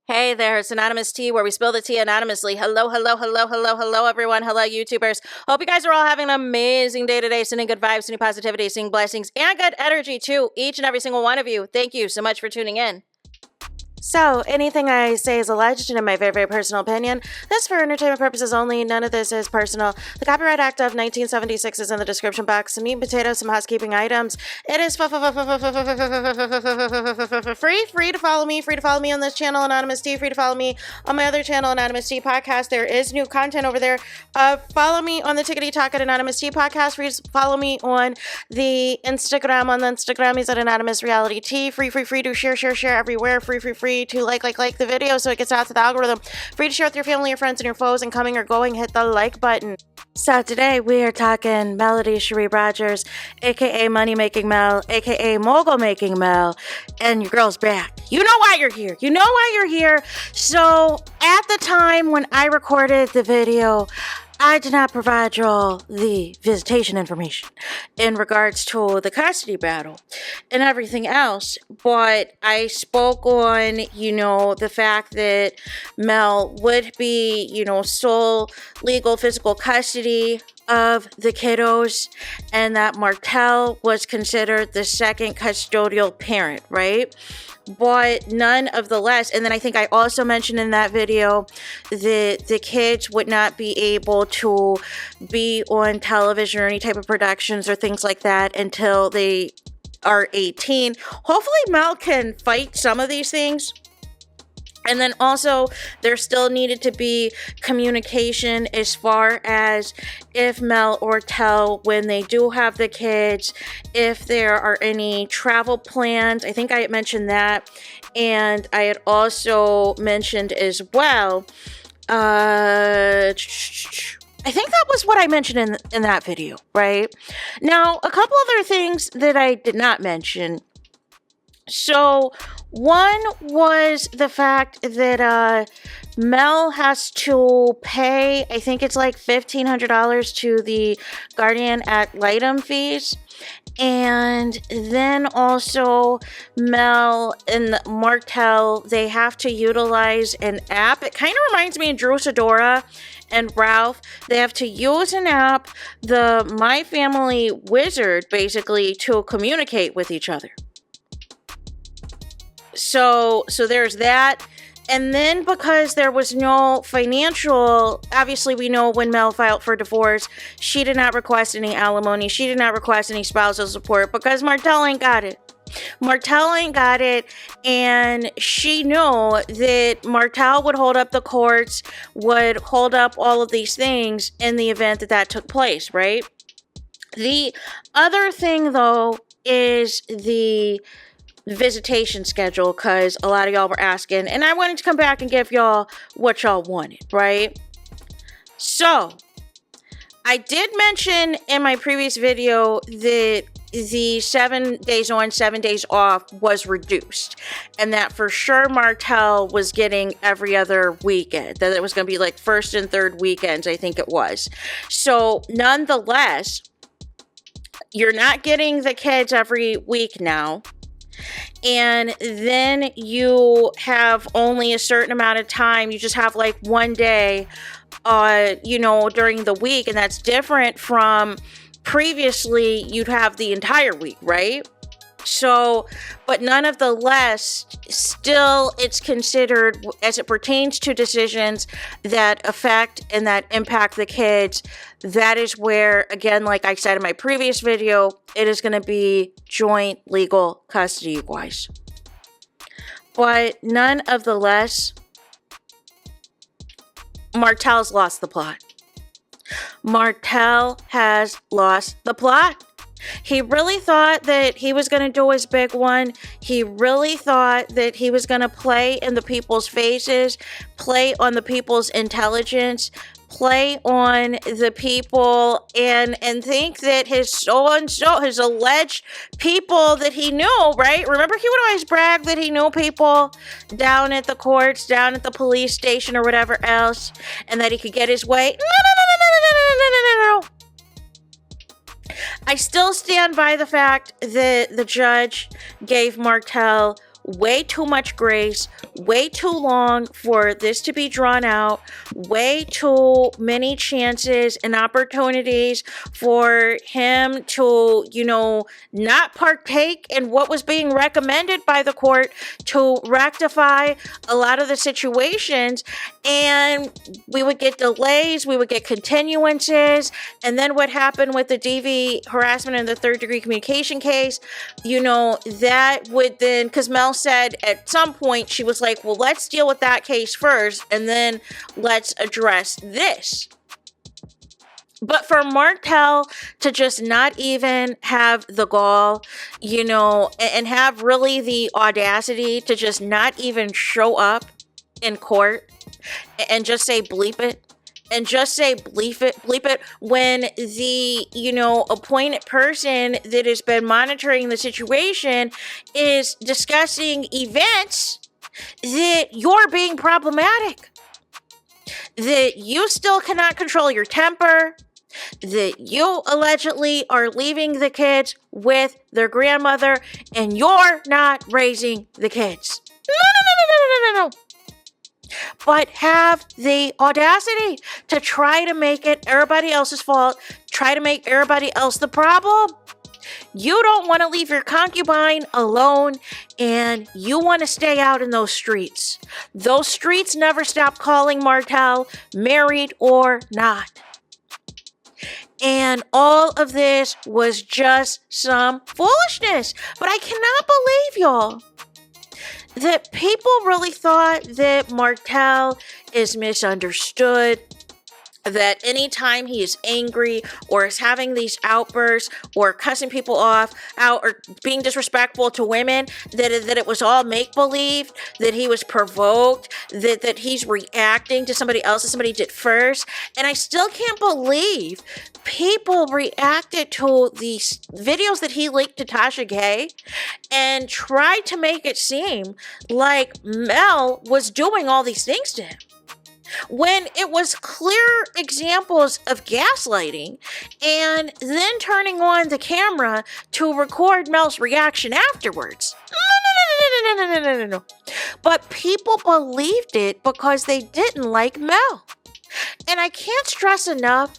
Hey there, it's Anonymous Tea, where we spill the tea anonymously. Hello, everyone. Hello, YouTubers. Hope you guys are all having an amazing day today, sending good vibes, sending positivity, sending blessings, and good energy to each and every single one of you. Thank you so much for tuning in. So, anything I say is alleged and in my very, very personal opinion. This is for entertainment purposes only. None of this is personal. The Copyright Act of 1976 is in the description box. Some meat and potatoes, some housekeeping items. It is free to follow me. Free to follow me on this channel, Anonymous Tea. Free to follow me on my other channel, Anonymous Tea Podcast. There is new content over there. Follow me on the Tickety Talk at Anonymous Tea Podcast. Free to follow me on the Instagram. On the Instagram is at Anonymous Reality Tea. Free to share everywhere. Free to like the video so it gets out to the algorithm. Free to share with your family, your friends, and your foes, and coming or going, hit the like button. So today we are talking Melody Cherie Rogers, aka Money Making Mel, aka Mogul Making Mel, and your girl's back. You know why you're here. You know why you're here. So at the time when I recorded the video, I did not provide y'all the visitation information in regards to the custody battle and everything else, but I spoke on, the fact that Mel would be, sole legal physical custody of the kiddos, and that Martell was considered the second custodial parent, right? But none of the less, and then I think I also mentioned in that video that the kids would not be able to be on television or any type of productions or things like that until they are 18. Hopefully Mel can fight some of these things. And then also, there still needed to be communication as far as if Mel or Tell, when they do have the kids, if there are any travel plans. I think I had mentioned that. And I had also mentioned as well, I think that was what I mentioned in that video, right? Now, a couple other things that I did not mention. So, one was the fact that Mel has to pay, I think it's like $1,500 to the guardian ad litem fees. And then also Mel and Martell, they have to utilize an app. It kind of reminds me of Drew Sidora and Ralph. They have to use an app, the My Family Wizard, basically, to communicate with each other. So there's that. And then because there was no financial, obviously we know when Mel filed for divorce, she did not request any alimony. She did not request any spousal support because Martell ain't got it. Martell ain't got it, and she knew that Martell would hold up the courts, would hold up all of these things in the event that took place, right? The other thing, though, is the visitation schedule, because a lot of y'all were asking, and I wanted to come back and give y'all what y'all wanted, right? So I did mention in my previous video that the 7 days on, 7 days off was reduced, and that for sure Martell was getting every other weekend, that it was going to be like first and third weekends, I think it was. So nonetheless, you're not getting the kids every week now. And then you have only a certain amount of time. You just have like one day, during the week. And that's different from previously, you'd have the entire week, right? So, but none of the less, still it's considered, as it pertains to decisions that affect and that impact the kids, that is where, again, like I said in my previous video, it is going to be joint legal custody, you guys. But none of the less, Martell's lost the plot. Martell has lost the plot. He really thought that he was going to do his big one. He really thought that he was going to play in the people's faces, play on the people's intelligence, play on the people, and think that his alleged people that he knew, right? Remember, he would always brag that he knew people down at the courts, down at the police station, or whatever else, and that he could get his way. No. I still stand by the fact that the judge gave Martell way too much grace, way too long for this to be drawn out, way too many chances and opportunities for him to, not partake in what was being recommended by the court to rectify a lot of the situations. And we would get delays, we would get continuances. And then what happened with the DV harassment and the third degree communication case, that would then, because Mel said at some point, she was like, well, let's deal with that case first, and then let's address this. But for Martell to just not even have the gall, and have really the audacity to just not even show up in court and just say bleep it, and just say bleep it, when the, appointed person that has been monitoring the situation is discussing events that you're being problematic, that you still cannot control your temper, that you allegedly are leaving the kids with their grandmother and you're not raising the kids. No. But have the audacity to try to make it everybody else's fault, try to make everybody else the problem. You don't want to leave your concubine alone, and you want to stay out in those streets. Those streets never stop calling Martell, married or not. And all of this was just some foolishness. But I cannot believe, y'all, that people really thought that Martell is misunderstood, that anytime he is angry or is having these outbursts or cussing people out or being disrespectful to women, that it was all make-believe, that he was provoked, that he's reacting to somebody else that somebody did first. And I still can't believe people reacted to these videos that he leaked to Tasha Gay and tried to make it seem like Mel was doing all these things to him, when it was clear examples of gaslighting, and then turning on the camera to record Mel's reaction afterwards. No. But people believed it because they didn't like Mel. And I can't stress enough,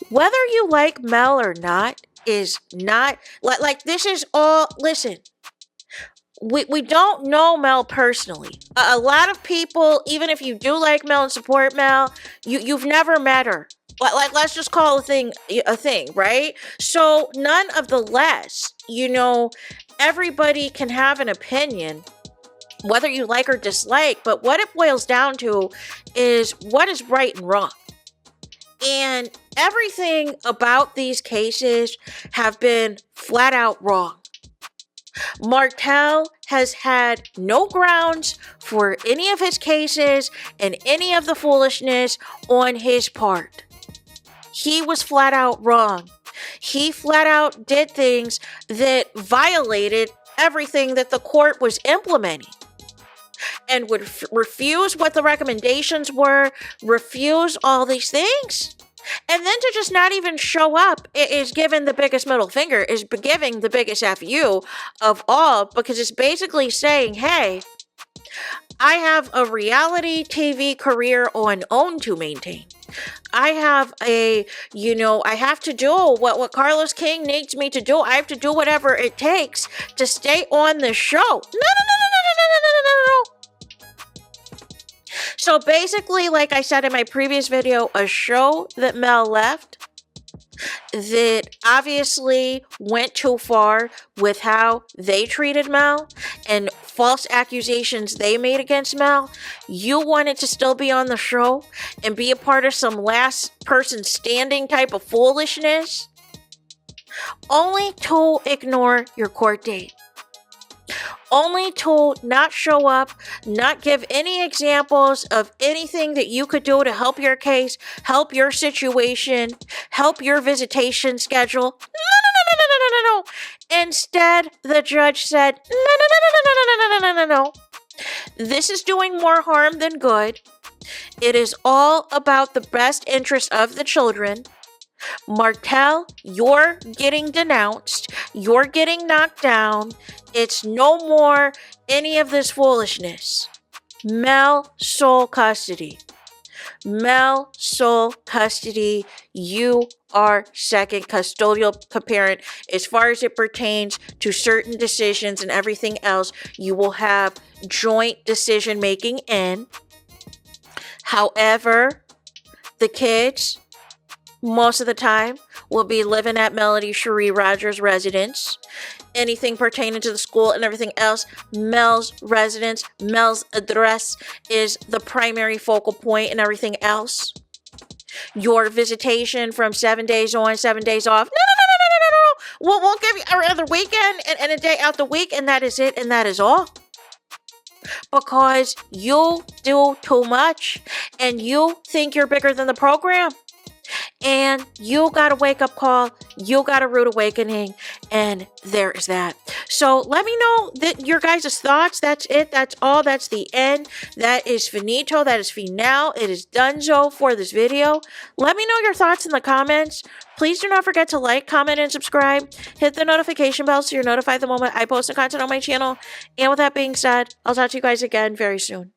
whether you like Mel or not is not, like this is all, listen. We don't know Mel personally. A lot of people, even if you do like Mel and support Mel, you've never met her. Like let's just call a thing, right? So none of the less, everybody can have an opinion, whether you like or dislike, but what it boils down to is what is right and wrong. And everything about these cases have been flat out wrong. Martell has had no grounds for any of his cases and any of the foolishness on his part. He was flat out wrong. He flat out did things that violated everything that the court was implementing, and would refuse what the recommendations were, refuse all these things. And then to just not even show up is giving the biggest middle finger, is giving the biggest FU of all, because it's basically saying, hey, I have a reality TV career on OWN to maintain. I have I have to do what Carlos King needs me to do. I have to do whatever it takes to stay on the show. No. So basically, like I said in my previous video, a show that Mel left that obviously went too far with how they treated Mel and false accusations they made against Mel. You wanted to still be on the show and be a part of some last person standing type of foolishness, only to ignore your court date. Only to not show up, not give any examples of anything that you could do to help your case, help your situation, help your visitation schedule. No. Instead, the judge said, no. This is doing more harm than good. It is all about the best interest of the children. Martell, you're getting denounced. You're getting knocked down. It's no more any of this foolishness, MEL sole custody. MEL sole custody. You are second custodial parent as far as it pertains to certain decisions and everything else. You will have joint decision making in. However, the kids most of the time will be living at Melody Cherie Rogers' residence. Anything pertaining to the school and everything else, MEL's residence, MEL's address is the primary focal point, and everything else. Your visitation from 7 days on, 7 days off. No. We'll give you another weekend and a day out the week, and that is it, and that is all. Because you do too much, and you think you're bigger than the program. And you got a wake-up call, you got a rude awakening, and there is that. So let me know that your guys' thoughts. That's it. That's all. That's the end. That is finito. That is finale. It is donezo for this video. Let me know your thoughts in the comments. Please do not forget to like, comment, and subscribe. Hit the notification bell so you're notified the moment I post new content on my channel. And with that being said, I'll talk to you guys again very soon.